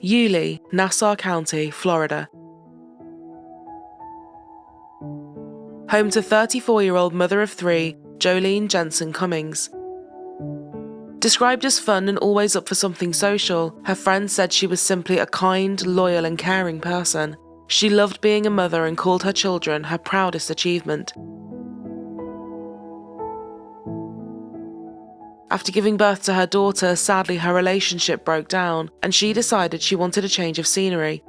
Yulee, Nassau County, Florida. Home to 34-year-old mother of three, Joleen Cummings. Described as fun and always up for something social, her friends said she was simply a kind, loyal and caring person. She loved being a mother and called her children her proudest achievement. After giving birth to her daughter, sadly her relationship broke down and she decided she wanted a change of scenery.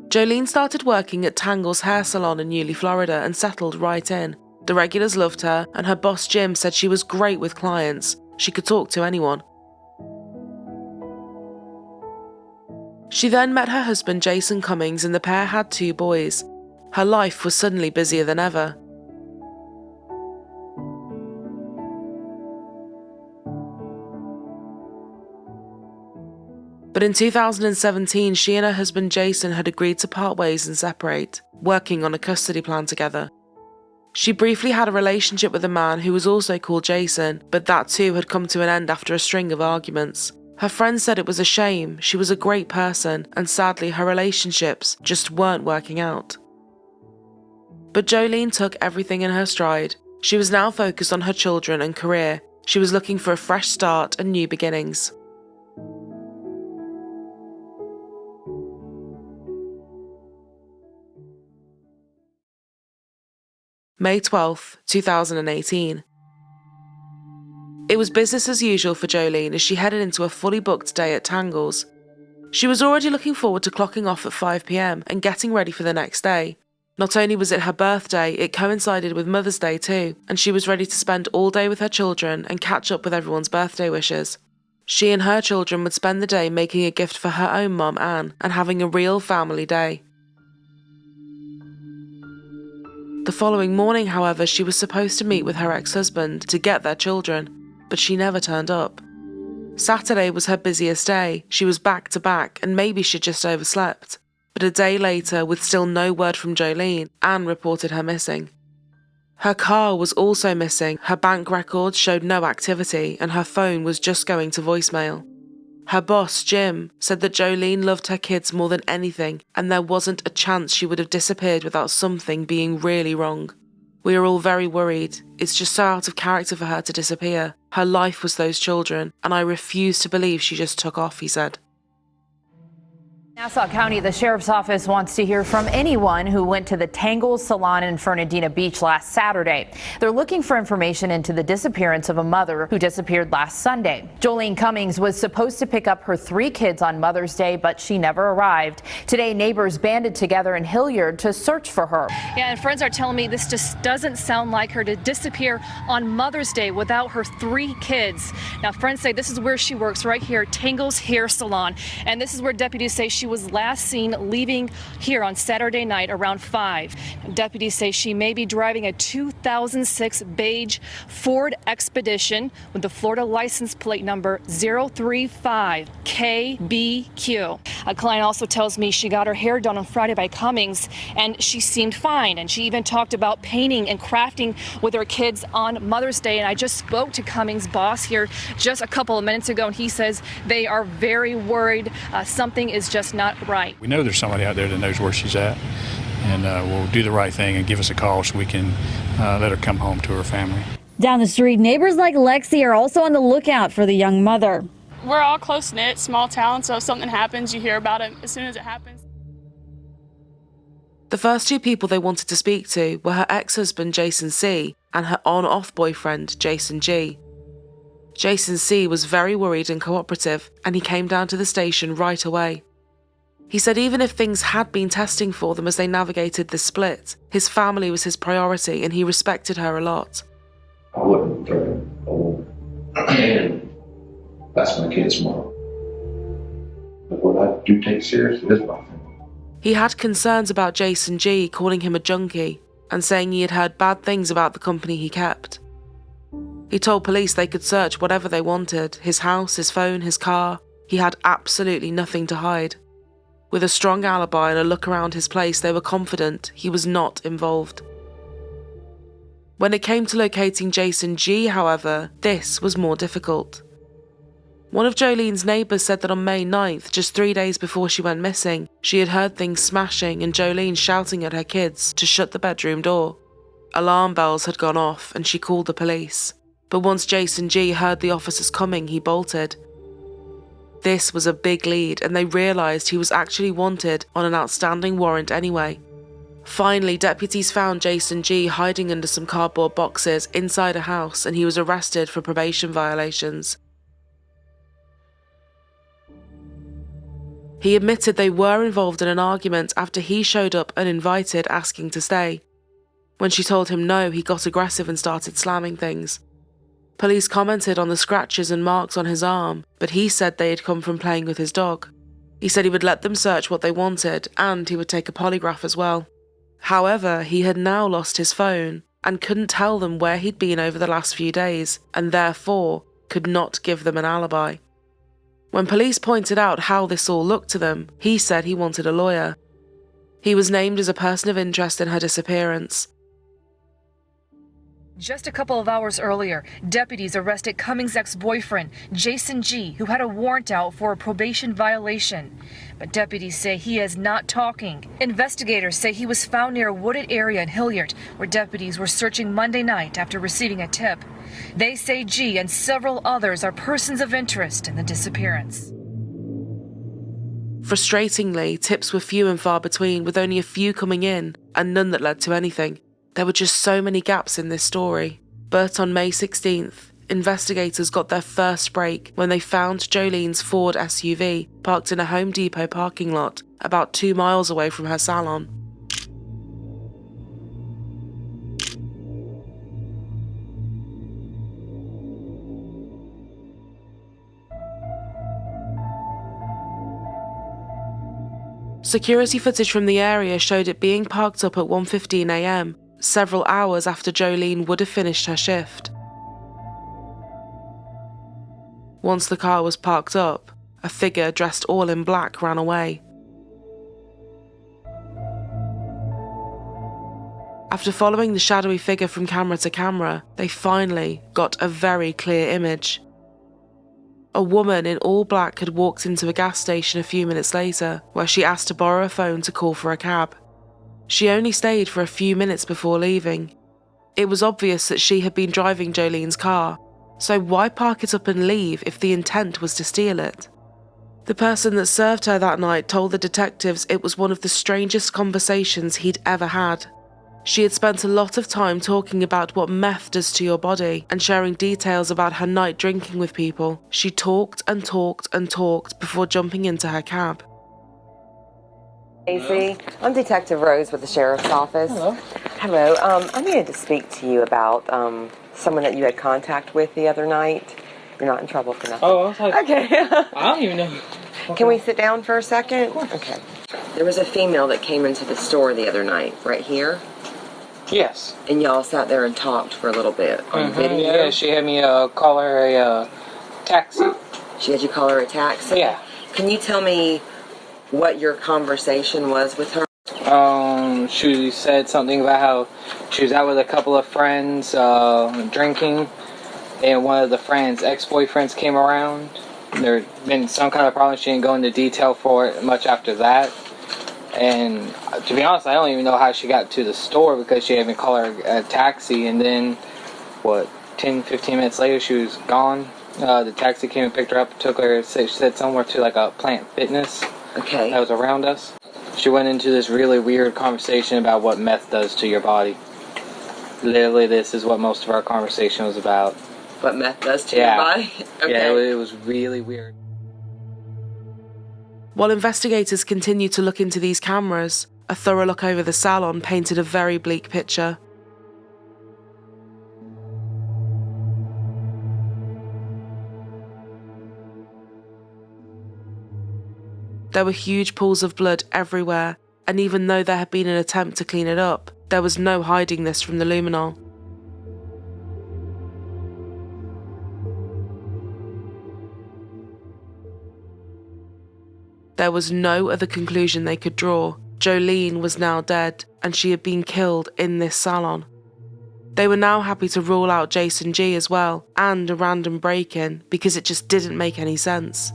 Joleen started working at Tangle's hair salon in Yulee, Florida and settled right in. The regulars loved her and her boss Jim said she was great with clients. She could talk to anyone. She then met her husband Jason Cummings and the pair had 2 boys. Her life was suddenly busier than ever. But in 2017, she and her husband Jason had agreed to part ways and separate, working on a custody plan together. She briefly had a relationship with a man who was also called Jason, but that too had come to an end after a string of arguments. Her friends said it was a shame, she was a great person, and sadly her relationships just weren't working out. But Joleen took everything in her stride. She was now focused on her children and career. She was looking for a fresh start and new beginnings. May 12, 2018. It was business as usual for Joleen as she headed into a fully booked day at Tangle's. She was already looking forward to clocking off at 5 p.m. and getting ready for the next day. Not only was it her birthday, it coincided with Mother's Day too, and she was ready to spend all day with her children and catch up with everyone's birthday wishes. She and her children would spend the day making a gift for her own mum, Anne, and having a real family day. The following morning, however, she was supposed to meet with her ex-husband to get their children, but she never turned up. Saturday was her busiest day. She was back to back and maybe she'd just overslept. But a day later, with still no word from Joleen, Anne reported her missing. Her car was also missing, her bank records showed no activity and her phone was just going to voicemail. Her boss, Jim, said that Joleen loved her kids more than anything and there wasn't a chance she would have disappeared without something being really wrong. We are all very worried. It's just so out of character for her to disappear. Her life was those children, and I refuse to believe she just took off, he said. Nassau County, the Sheriff's Office wants to hear from anyone who went to the Tangle's Salon in Fernandina Beach last Saturday. They're looking for information into the disappearance of a mother who disappeared last Sunday. Joleen Cummings was supposed to pick up her 3 kids on Mother's Day, but she never arrived. Today, neighbors banded together in Hilliard to search for her. Yeah, and friends are telling me this just doesn't sound like her to disappear on Mother's Day without her 3 kids. Now, friends say this is where she works, right here, Tangle's Hair Salon. And this is where deputies say she was last seen leaving here on Saturday night around 5. Deputies say she may be driving a 2006 beige Ford Expedition with the Florida license plate number 035KBQ. A client also tells me she got her hair done on Friday by Cummings and she seemed fine, and she even talked about painting and crafting with her kids on Mother's Day. And I just spoke to Cummings' boss here just a couple of minutes ago and he says they are very worried. Something is just not right. We know there's somebody out there that knows where she's at and will do the right thing and give us a call so we can let her come home to her family. Down the street, neighbors like Lexi are also on the lookout for the young mother. We're all close-knit, small town, so if something happens, you hear about it as soon as it happens. The first 2 people they wanted to speak to were her ex-husband Jason C. and her on-off boyfriend Jason G. Jason C. was very worried and cooperative, and he came down to the station right away. He said even if things had been testing for them as they navigated this split, his family was his priority and he respected her a lot. I wouldn't throw him away. And that's my kid's mom. But what I do take seriously is my family. He had concerns about Jason G, calling him a junkie and saying he had heard bad things about the company he kept. He told police they could search whatever they wanted, his house, his phone, his car. He had absolutely nothing to hide. With a strong alibi and a look around his place, they were confident he was not involved. When it came to locating Jason G, however, this was more difficult. One of Jolene's neighbours said that on May 9th, just 3 days before she went missing, she had heard things smashing and Jolene shouting at her kids to shut the bedroom door. Alarm bells had gone off and she called the police. But once Jason G heard the officers coming, he bolted. This was a big lead and they realised he was actually wanted on an outstanding warrant anyway. Finally, deputies found Jason G hiding under some cardboard boxes inside a house and he was arrested for probation violations. He admitted they were involved in an argument after he showed up uninvited asking to stay. When she told him no, he got aggressive and started slamming things. Police commented on the scratches and marks on his arm, but he said they had come from playing with his dog. He said he would let them search what they wanted and he would take a polygraph as well. However, he had now lost his phone and couldn't tell them where he'd been over the last few days and therefore could not give them an alibi. When police pointed out how this all looked to them, he said he wanted a lawyer. He was named as a person of interest in her disappearance. Just a couple of hours earlier, deputies arrested Cummings' ex-boyfriend, Jason G., who had a warrant out for a probation violation. But deputies say he is not talking. Investigators say he was found near a wooded area in Hilliard, where deputies were searching Monday night after receiving a tip. They say G and several others are persons of interest in the disappearance. Frustratingly, tips were few and far between, with only a few coming in and none that led to anything. There were just so many gaps in this story. But on May 16th, investigators got their first break when they found Jolene's Ford SUV parked in a Home Depot parking lot about 2 miles away from her salon. Security footage from the area showed it being parked up at 1:15 a.m, several hours after Joleen would have finished her shift. Once the car was parked up, a figure dressed all in black ran away. After following the shadowy figure from camera to camera, they finally got a very clear image. A woman in all black had walked into a gas station a few minutes later, where she asked to borrow a phone to call for a cab. She only stayed for a few minutes before leaving. It was obvious that she had been driving Jolene's car, so why park it up and leave if the intent was to steal it? The person that served her that night told the detectives it was one of the strangest conversations he'd ever had. She had spent a lot of time talking about what meth does to your body and sharing details about her night drinking with people. She talked and talked and talked before jumping into her cab. Casey, I'm Detective Rose with the Sheriff's Office. Hello. Hello. I needed to speak to you about someone that you had contact with the other night. You're not in trouble for nothing. Oh, I was like, okay. I don't even know. Okay. Can we sit down for a second? Of course. Okay. There was a female that came into the store the other night, right here. Yes. And y'all sat there and talked for a little bit on video. Yeah, she had me call her a taxi. She had you call her a taxi? Yeah. Can you tell me what your conversation was with her? She said something about how she was out with a couple of friends drinking, and one of the friends' ex-boyfriends came around. There had been some kind of problem. She didn't go into detail for it much after that. And to be honest, I don't even know how she got to the store because she had me call her a taxi, and then 10-15 minutes later she was gone. The taxi came and picked her up, took her, she said somewhere to like a Plant Fitness that was around us. She went into this really weird conversation about what meth does to your body. Literally, this is what most of our conversation was about. What meth does to your body? Okay. Yeah, it was really weird. While investigators continued to look into these cameras, a thorough look over the salon painted a very bleak picture. There were huge pools of blood everywhere, and even though there had been an attempt to clean it up, there was no hiding this from the luminol. There was no other conclusion they could draw. Joleen was now dead, and she had been killed in this salon. They were now happy to rule out Jason G as well, and a random break-in, because it just didn't make any sense.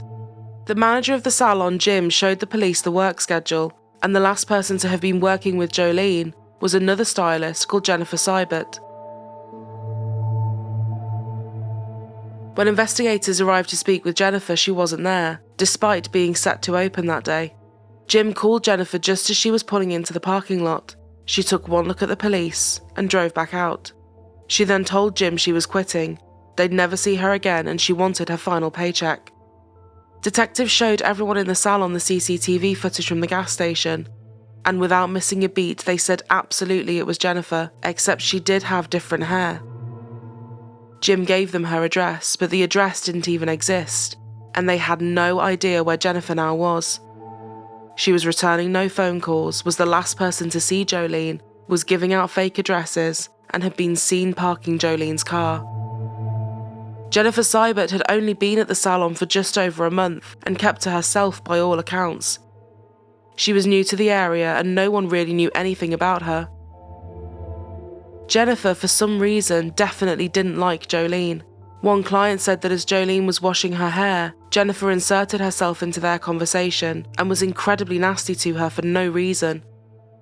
The manager of the salon, Jim, showed the police the work schedule, and the last person to have been working with Joleen was another stylist called Jennifer Seibert. When investigators arrived to speak with Jennifer, she wasn't there, despite being set to open that day. Jim called Jennifer just as she was pulling into the parking lot. She took one look at the police and drove back out. She then told Jim she was quitting, they'd never see her again, and she wanted her final paycheck. Detectives showed everyone in the salon the CCTV footage from the gas station, and without missing a beat, they said absolutely it was Jennifer, except she did have different hair. Jim gave them her address, but the address didn't even exist, and they had no idea where Jennifer now was. She was returning no phone calls, was the last person to see Joleen, was giving out fake addresses, and had been seen parking Joleen's car. Jennifer Seibert had only been at the salon for just over a month and kept to herself by all accounts. She was new to the area and no one really knew anything about her. Jennifer, for some reason, definitely didn't like Joleen. One client said that as Joleen was washing her hair, Jennifer inserted herself into their conversation and was incredibly nasty to her for no reason.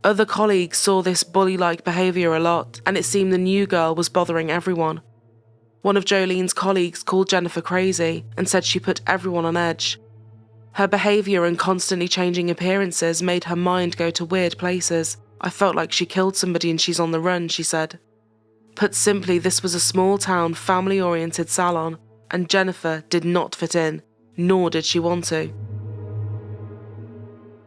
Other colleagues saw this bully-like behaviour a lot, and it seemed the new girl was bothering everyone. One of Joleen's colleagues called Jennifer crazy and said she put everyone on edge. Her behaviour and constantly changing appearances made her mind go to weird places. I felt like she killed somebody and she's on the run, she said. Put simply, this was a small-town, family-oriented salon, and Jennifer did not fit in, nor did she want to.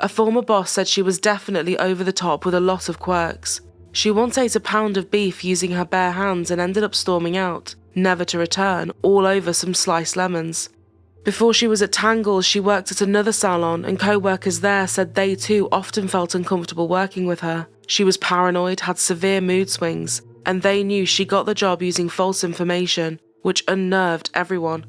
A former boss said she was definitely over the top with a lot of quirks. She once ate a pound of beef using her bare hands and ended up storming out, never to return, all over some sliced lemons. Before she was at Tangles, she worked at another salon, and co-workers there said they too often felt uncomfortable working with her. She was paranoid, had severe mood swings, and they knew she got the job using false information, which unnerved everyone.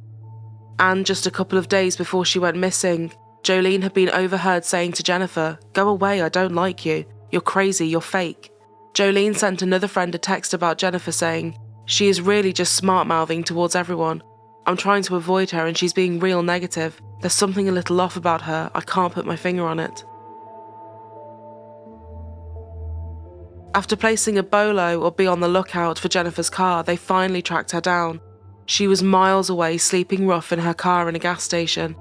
And just a couple of days before she went missing, Joleen had been overheard saying to Jennifer, "Go away, I don't like you. You're crazy, you're fake." Joleen sent another friend a text about Jennifer saying, "She is really just smart-mouthing towards everyone. I'm trying to avoid her and she's being real negative. There's something a little off about her, I can't put my finger on it." After placing a bolo or be on the lookout for Jennifer's car, they finally tracked her down. She was miles away, sleeping rough in her car in a gas station.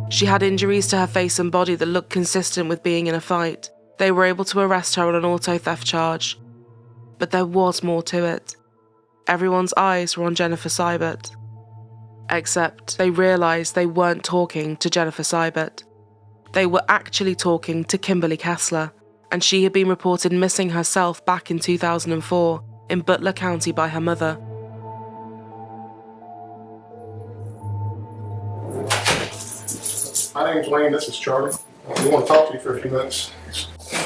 She had injuries to her face and body that looked consistent with being in a fight. They were able to arrest her on an auto theft charge. But there was more to it. Everyone's eyes were on Jennifer Seibert. Except they realised they weren't talking to Jennifer Seibert. They were actually talking to Kimberly Kessler, and she had been reported missing herself back in 2004 in Butler County by her mother. My name's Wayne, this is Charlie. We want to talk to you for a few minutes.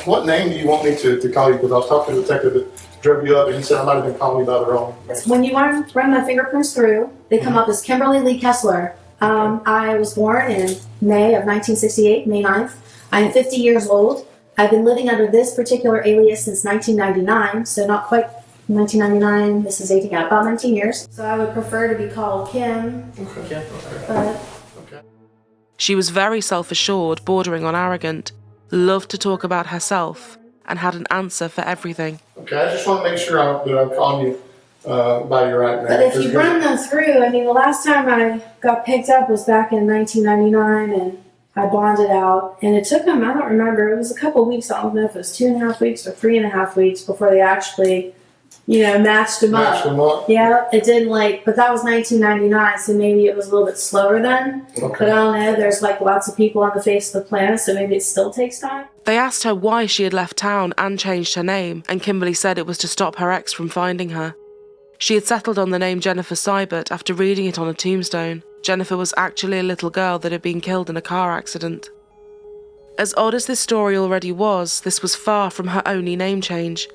What name do you want me to call you? Because I was talking to the detective that drove you up and he said I might have been calling you by the wrong name. When you run my fingerprints through, they come up as Kimberly Lee Kessler. I was born in May of 1968, May 9th. I am 50 years old. I've been living under this particular alias since 1999, so not quite 1999. This is aging out about 19 years. So I would prefer to be called Kim. Okay. But She was very self-assured, bordering on arrogant, loved to talk about herself, and had an answer for everything. Okay, I just want to make sure that I'm calling you by your right name. But if you run them through, I mean, the last time I got picked up was back in 1999, and I bonded out, and it took them, I don't remember, it was a couple of weeks, I don't know if it was 2.5 weeks or 3.5 weeks before they actually, matched them up. Yeah, it didn't but that was 1999, so maybe it was a little bit slower then. Okay. But I don't know, there's lots of people on the face of the planet, so maybe it still takes time. They asked her why she had left town and changed her name, and Kimberly said it was to stop her ex from finding her. She had settled on the name Jennifer Seibert after reading it on a tombstone. Jennifer was actually a little girl that had been killed in a car accident. As odd as this story already was, this was far from her only name change.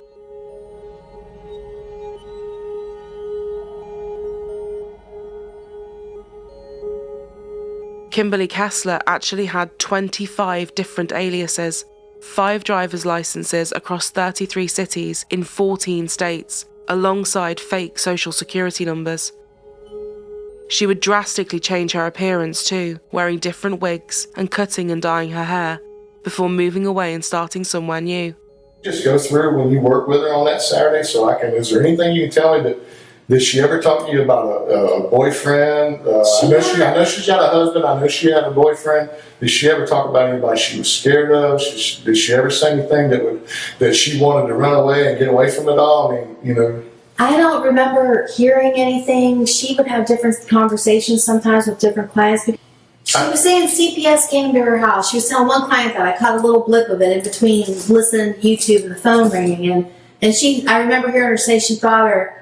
Kimberly Kessler actually had 25 different aliases, 5 driver's licenses across 33 cities in 14 states, alongside fake social security numbers. She would drastically change her appearance too, wearing different wigs and cutting and dyeing her hair, before moving away and starting somewhere new. Just go through when you work with her on that Saturday, so is there anything you can tell me did she ever talk to you about a boyfriend? I know she's got a husband, I know she had a boyfriend. Did she ever talk about anybody she was scared of? Did she ever say anything that she wanted to run away and get away from it all? I mean, I don't remember hearing anything. She would have different conversations sometimes with different clients. She was saying CPS came to her house. She was telling one client that I caught a little blip of it in between listening to YouTube and the phone ringing. And I remember hearing her say she thought her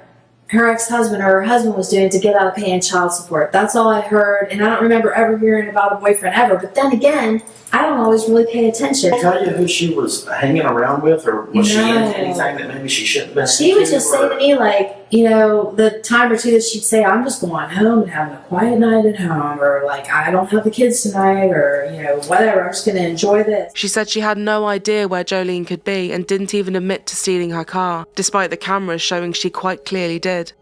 ex-husband or her husband was doing to get out of paying child support. That's all I heard, and I don't remember ever hearing about a boyfriend ever. But then again, I don't always really pay attention. Did she tell you who she was hanging around with, or was she into anything that maybe she shouldn't have been? She would just say to me, like, the time or two that she'd say, I'm just going home and having a quiet night at home, or like, I don't have the kids tonight, or, whatever, I'm just going to enjoy this. She said she had no idea where Joleen could be and didn't even admit to stealing her car, despite the cameras showing she quite clearly did.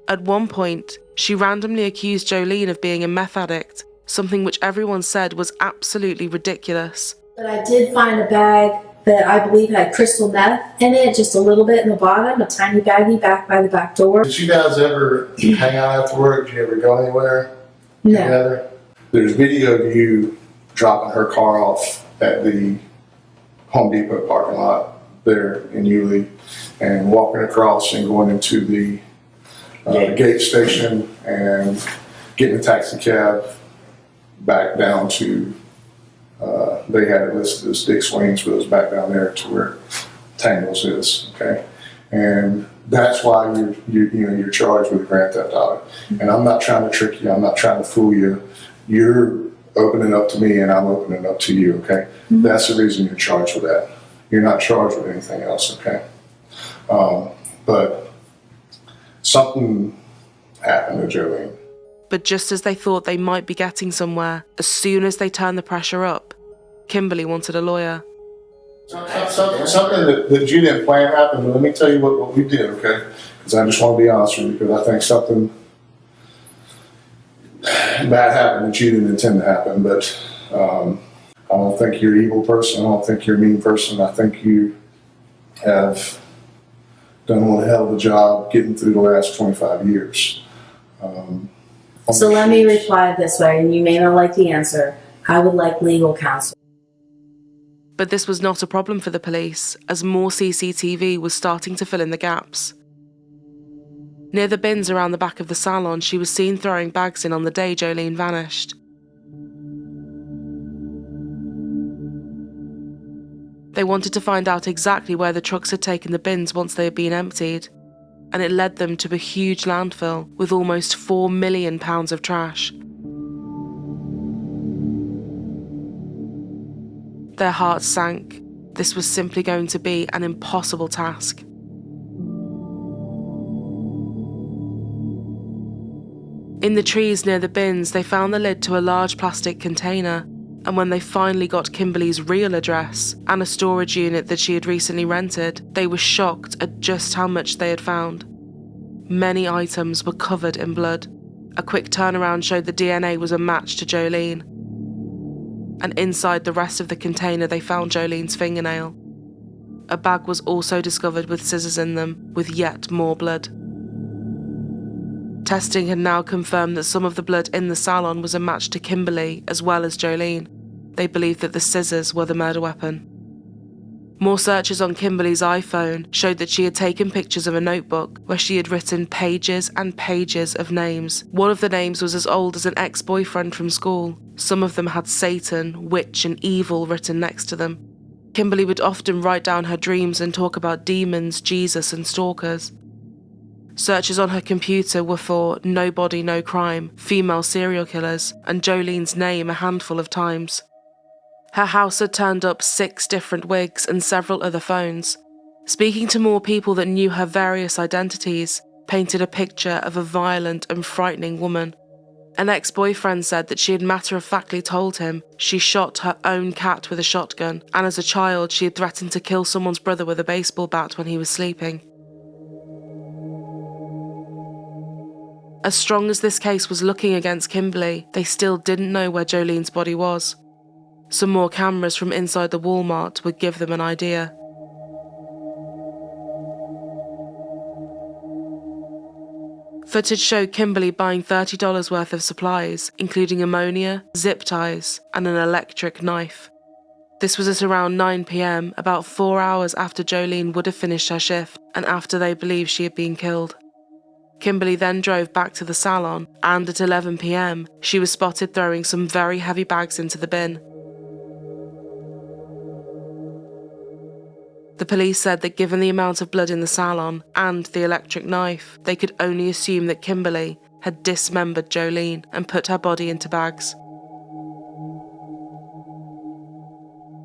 At one point, she randomly accused Joleen of being a meth addict, something which everyone said was absolutely ridiculous. But I did find a bag that I believe had crystal meth in it, just a little bit in the bottom, a tiny baggie back by the back door. did you guys ever hang out after work? Did you ever go anywhere together? There's video of you dropping her car off at the Home Depot parking lot there in Yulee and walking across and going into the gate station and getting a taxi cab back down to, they had it listed as Dick Swain's, but it was back down there to where Tangles is, okay? And that's why you're charged with grand theft auto. And I'm not trying to trick you, I'm not trying to fool you. You're opening up to me and I'm opening up to you, okay? Mm-hmm. That's the reason you're charged with that. You're not charged with anything else, okay? But something happened to Joleen. But just as they thought they might be getting somewhere, as soon as they turned the pressure up, Kimberly wanted a lawyer. Something that you didn't plan happened, but let me tell you what we did, okay? Because I just want to be honest with you, because I think something bad happened that you didn't intend to happen, but I don't think you're an evil person. I don't think you're a mean person. I think you have done one hell of a job getting through the last 25 years. So let me reply this way, and you may not like the answer. I would like legal counsel. But this was not a problem for the police, as more CCTV was starting to fill in the gaps. Near the bins around the back of the salon, she was seen throwing bags in on the day Joleen vanished. They wanted to find out exactly where the trucks had taken the bins once they had been emptied, and it led them to a huge landfill with almost 4 million pounds of trash. Their hearts sank. This was simply going to be an impossible task. In the trees near the bins, they found the lid to a large plastic container, and when they finally got Kimberly's real address and a storage unit that she had recently rented, they were shocked at just how much they had found. Many items were covered in blood. A quick turnaround showed the DNA was a match to Joleen. And inside the rest of the container, they found Joleen's fingernail. A bag was also discovered with scissors in them, with yet more blood. Testing had now confirmed that some of the blood in the salon was a match to Kimberly as well as Joleen. They believed that the scissors were the murder weapon. More searches on Kimberly's iPhone showed that she had taken pictures of a notebook where she had written pages and pages of names. One of the names was as old as an ex-boyfriend from school. Some of them had Satan, witch, and evil written next to them. Kimberly would often write down her dreams and talk about demons, Jesus, and stalkers. Searches on her computer were for no body, no crime, female serial killers, and Joleen's name a handful of times. Her house had turned up 6 different wigs and several other phones. Speaking to more people that knew her various identities painted a picture of a violent and frightening woman. An ex-boyfriend said that she had matter-of-factly told him she shot her own cat with a shotgun, and as a child she had threatened to kill someone's brother with a baseball bat when he was sleeping. As strong as this case was looking against Kimberly, they still didn't know where Joleen's body was. Some more cameras from inside the Walmart would give them an idea. Footage showed Kimberly buying $30 worth of supplies, including ammonia, zip ties, and an electric knife. This was at around 9 p.m, about 4 hours after Joleen would have finished her shift and after they believed she had been killed. Kimberly then drove back to the salon, and at 11 p.m, she was spotted throwing some very heavy bags into the bin. The police said that given the amount of blood in the salon and the electric knife, they could only assume that Kimberly had dismembered Joleen and put her body into bags.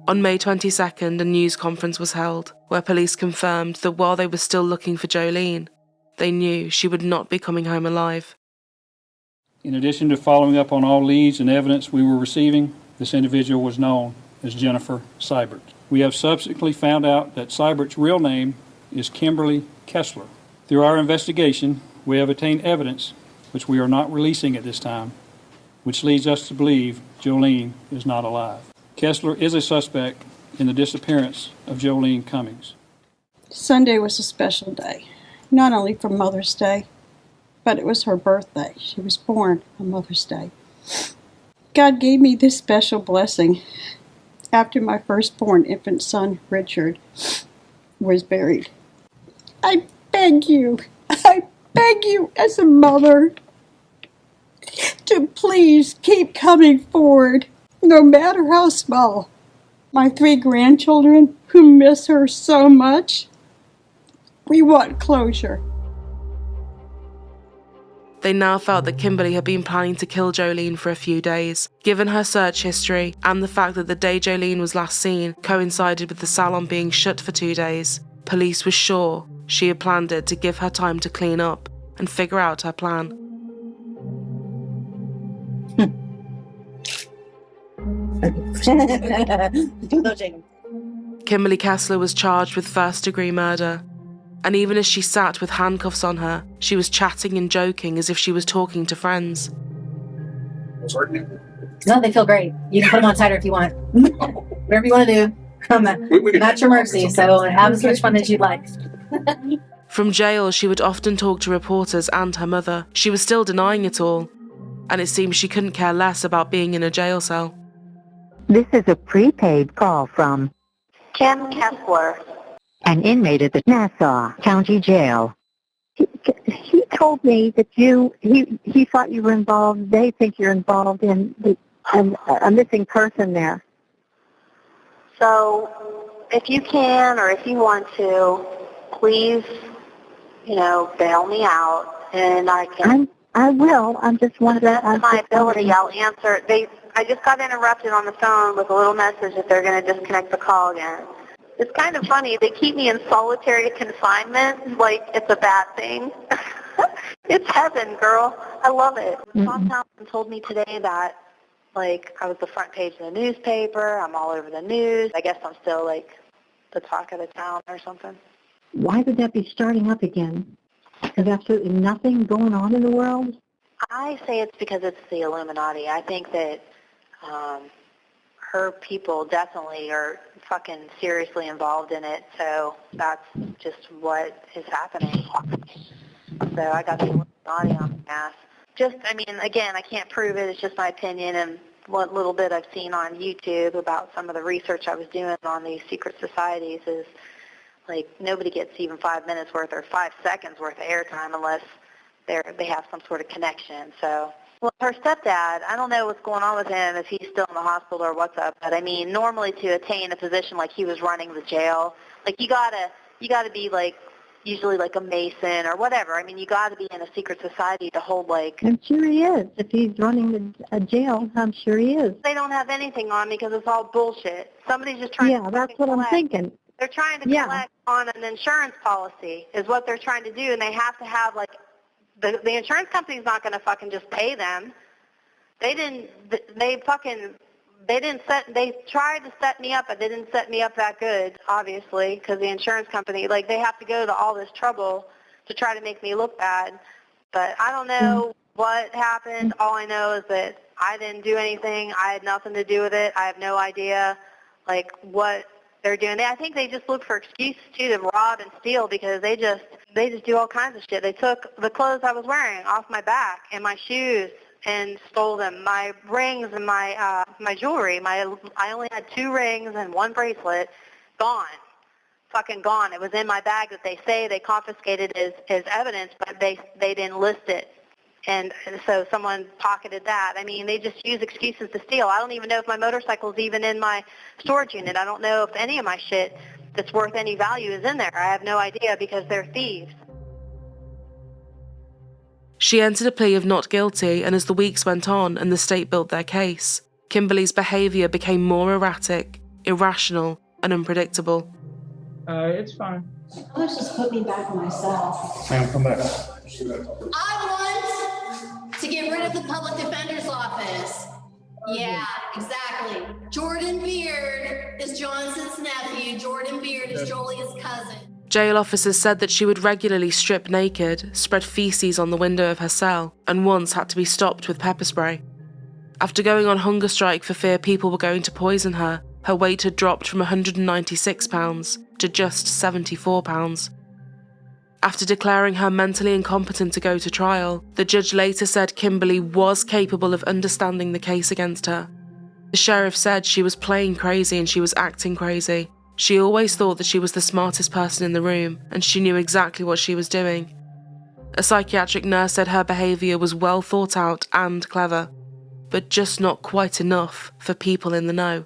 On May 22nd, a news conference was held, where police confirmed that while they were still looking for Joleen, they knew she would not be coming home alive. In addition to following up on all leads and evidence we were receiving, this individual was known as Jennifer Seibert. We have subsequently found out that Seibert's real name is Kimberly Kessler. Through our investigation, we have obtained evidence, which we are not releasing at this time, which leads us to believe Joleen is not alive. Kessler is a suspect in the disappearance of Joleen Cummings. Sunday was a special day, not only for Mother's Day, but it was her birthday. She was born on Mother's Day. God gave me this special blessing after my firstborn infant son, Richard, was buried. I beg you as a mother to please keep coming forward, no matter how small. My 3 grandchildren, who miss her so much, we want closure. They now felt that Kimberly had been planning to kill Joleen for a few days. Given her search history and the fact that the day Joleen was last seen coincided with the salon being shut for 2 days, police were sure she had planned it to give her time to clean up and figure out her plan. Kimberly Kessler was charged with first-degree murder. And even as she sat with handcuffs on her, she was chatting and joking as if she was talking to friends. No, they feel great. You can put them on tighter if you want. Whatever you want to do. I'm at your mercy, so have as much fun as you'd like. From jail, she would often talk to reporters and her mother. She was still denying it all, and it seemed she couldn't care less about being in a jail cell. This is a prepaid call from Kim Kessler, an inmate at the Nassau County Jail. He told me that he thought you were involved, they think you're involved in a missing person there. So if you can or if you want to, please, bail me out and I can. I will. I'm just wondering. To my ability, I'll answer. I just got interrupted on the phone with a little message that they're going to disconnect the call again. It's kind of funny. They keep me in solitary confinement like it's a bad thing. It's heaven, girl. I love it. Tom Townsend told me today that, I was the front page of the newspaper. I'm all over the news. I guess I'm still, the talk of the town or something. Why would that be starting up again? There's absolutely nothing going on in the world? I say it's because it's the Illuminati. I think that her people definitely are fucking seriously involved in it, so that's just what is happening. So I got the Illuminati on my ass. Again, I can't prove it. It's just my opinion and what little bit I've seen on YouTube about some of the research I was doing on these secret societies is, nobody gets even 5 minutes worth or 5 seconds worth of airtime unless they have some sort of connection. So, well, her stepdad, I don't know what's going on with him, if he's still in the hospital or what's up. But normally to attain a position like he was running the jail, you gotta be usually a Mason or whatever. You gotta be in a secret society to hold I'm sure he is. If he's running a jail, I'm sure he is. They don't have anything on me because it's all bullshit. Somebody's just trying to Yeah, that's what I'm thinking. They're trying to collect on an insurance policy is what they're trying to do, and they have to have the insurance company's not going to fucking just pay them. They tried to set me up, but they didn't set me up that good, obviously, because the insurance company, like, they have to go to all this trouble to try to make me look bad. But I don't know what happened. All I know is that I didn't do anything. I had nothing to do with it. I have no idea, like, what they're doing. I think they just look for excuses, too, to rob and steal, because they just do all kinds of shit. They took the clothes I was wearing off my back and my shoes and stole them. My rings and my jewelry. I only had 2 rings and 1 bracelet. Gone. Fucking gone. It was in my bag that they say they confiscated as evidence, but they didn't list it. And so someone pocketed that. I mean, they just use excuses to steal. I don't even know if my motorcycle's even in my storage unit. I don't know if any of my shit that's worth any value is in there. I have no idea because they're thieves. She entered a plea of not guilty, and as the weeks went on and the state built their case, Kimberly's behaviour became more erratic, irrational, and unpredictable. It's fine. Let's just put me back on myself. Ma'am, come back. I want to get rid of the public defender's office. Yeah, exactly. Jordan Beard is Johnson's nephew. Jordan Beard is Jolie's cousin. Jail officers said that she would regularly strip naked, spread feces on the window of her cell, and once had to be stopped with pepper spray. After going on hunger strike for fear people were going to poison her, her weight had dropped from 196 pounds to just 74 pounds. After declaring her mentally incompetent to go to trial, the judge later said Kimberly was capable of understanding the case against her. The sheriff said she was playing crazy and she was acting crazy. She always thought that she was the smartest person in the room, and she knew exactly what she was doing. A psychiatric nurse said her behaviour was well thought out and clever, but just not quite enough for people in the know.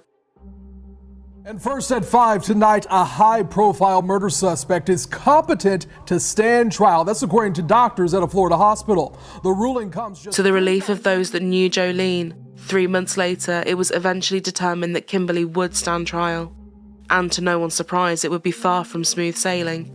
And first at 5 tonight, a high-profile murder suspect is competent to stand trial. That's according to doctors at a Florida hospital. The ruling comes just to the relief of those that knew Joleen. 3 months later, it was eventually determined that Kimberly would stand trial. And to no one's surprise, it would be far from smooth sailing.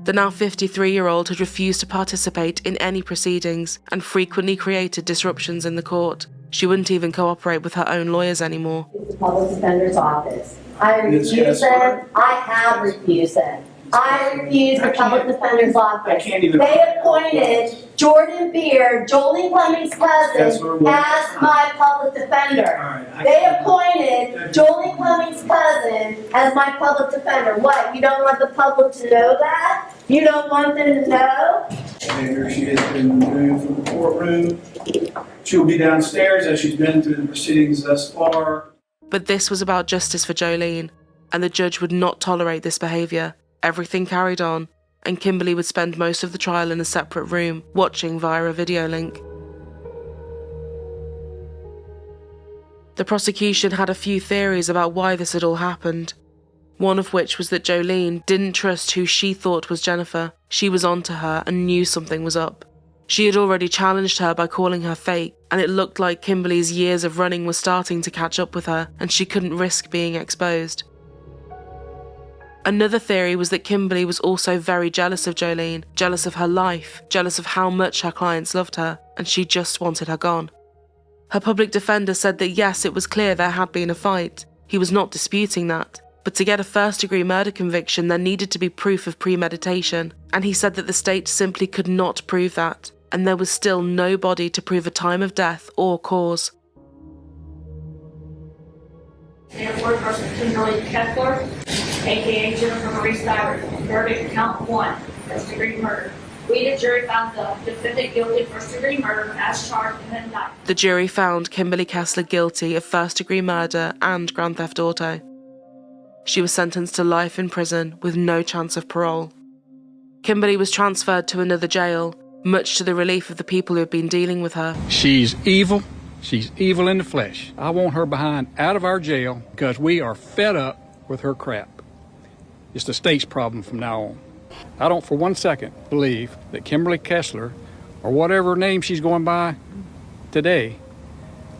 The now 53-year-old had refused to participate in any proceedings and frequently created disruptions in the court. She wouldn't even cooperate with her own lawyers anymore. The public defender's office. I refuse it. I have refused it. I refuse the public defender's office. They appointed Jordan Beard, Joleen Cummings' cousin, as my public defender. They appointed Joleen Cummings' cousin as my public defender. What? You don't want the public to know that? You don't want them to know? After she has been removed from the courtroom, she'll be downstairs as she's been through the proceedings thus far. But this was about justice for Joleen, and the judge would not tolerate this behaviour. Everything carried on, and Kimberly would spend most of the trial in a separate room, watching via a video link. The prosecution had a few theories about why this had all happened. One of which was that Joleen didn't trust who she thought was Jennifer. She was onto her and knew something was up. She had already challenged her by calling her fake, and it looked like Kimberly's years of running were starting to catch up with her, and she couldn't risk being exposed. Another theory was that Kimberly was also very jealous of Joleen, jealous of her life, jealous of how much her clients loved her, and she just wanted her gone. Her public defender said that yes, it was clear there had been a fight. He was not disputing that. But to get a first-degree murder conviction, there needed to be proof of premeditation, and he said that the state simply could not prove that, and there was still no body to prove a time of death or cause. Ford versus Kimberly Kessler, a.k.a. Jennifer Marie Stivert. Verdict, count 1, first-degree murder. We, the jury, found the defendant guilty of first-degree murder as charged in the indictment. The jury found Kimberly Kessler guilty of first-degree murder and grand theft auto. She was sentenced to life in prison with no chance of parole. Kimberly was transferred to another jail, much to the relief of the people who had been dealing with her. She's evil. She's evil in the flesh. I want her behind out of our jail because we are fed up with her crap. It's the state's problem from now on. I don't for 1 second believe that Kimberly Kessler, or whatever name she's going by today,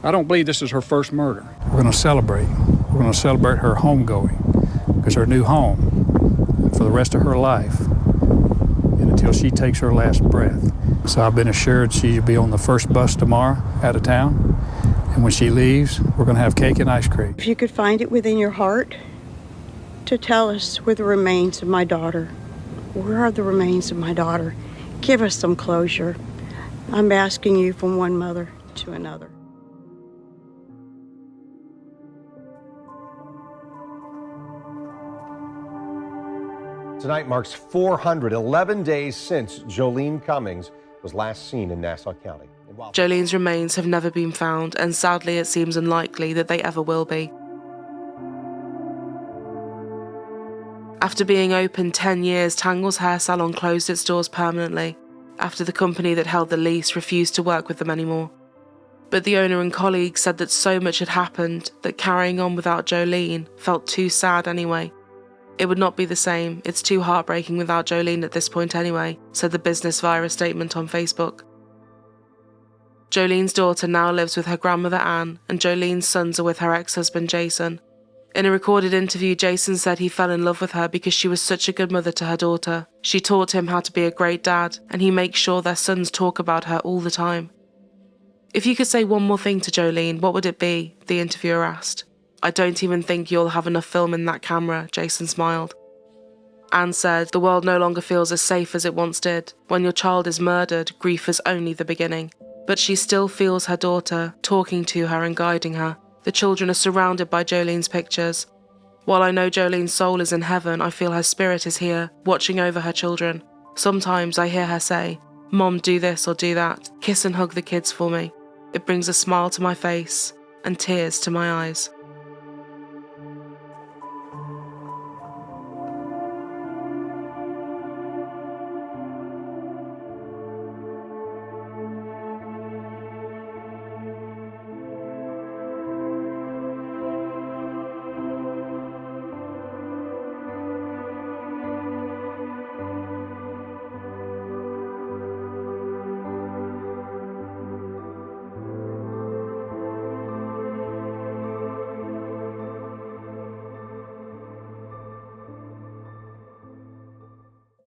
I don't believe this is her first murder. We're going to celebrate. We're going to celebrate her homegoing, because her new home for the rest of her life and until she takes her last breath. So I've been assured she'll be on the first bus tomorrow out of town. And when she leaves, we're going to have cake and ice cream. If you could find it within your heart to tell us where the remains of my daughter, where are the remains of my daughter? Give us some closure. I'm asking you from one mother to another. Tonight marks 411 days since Joleen Cummings was last seen in Nassau County. Joleen's remains have never been found, and sadly it seems unlikely that they ever will be. After being open 10 years, Tangle's hair salon closed its doors permanently, after the company that held the lease refused to work with them anymore. But the owner and colleagues said that so much had happened that carrying on without Joleen felt too sad anyway. It would not be the same, it's too heartbreaking without Joleen at this point anyway, said the business via a statement on Facebook. Joleen's daughter now lives with her grandmother Anne, and Joleen's sons are with her ex-husband Jason. In a recorded interview, Jason said he fell in love with her because she was such a good mother to her daughter. She taught him how to be a great dad, and he makes sure their sons talk about her all the time. If you could say one more thing to Joleen, what would it be? The interviewer asked. I don't even think you'll have enough film in that camera, Jason smiled. Anne said, the world no longer feels as safe as it once did. When your child is murdered, grief is only the beginning. But she still feels her daughter, talking to her and guiding her. The children are surrounded by Joleen's pictures. While I know Joleen's soul is in heaven, I feel her spirit is here, watching over her children. Sometimes I hear her say, Mom, do this or do that. Kiss and hug the kids for me. It brings a smile to my face and tears to my eyes.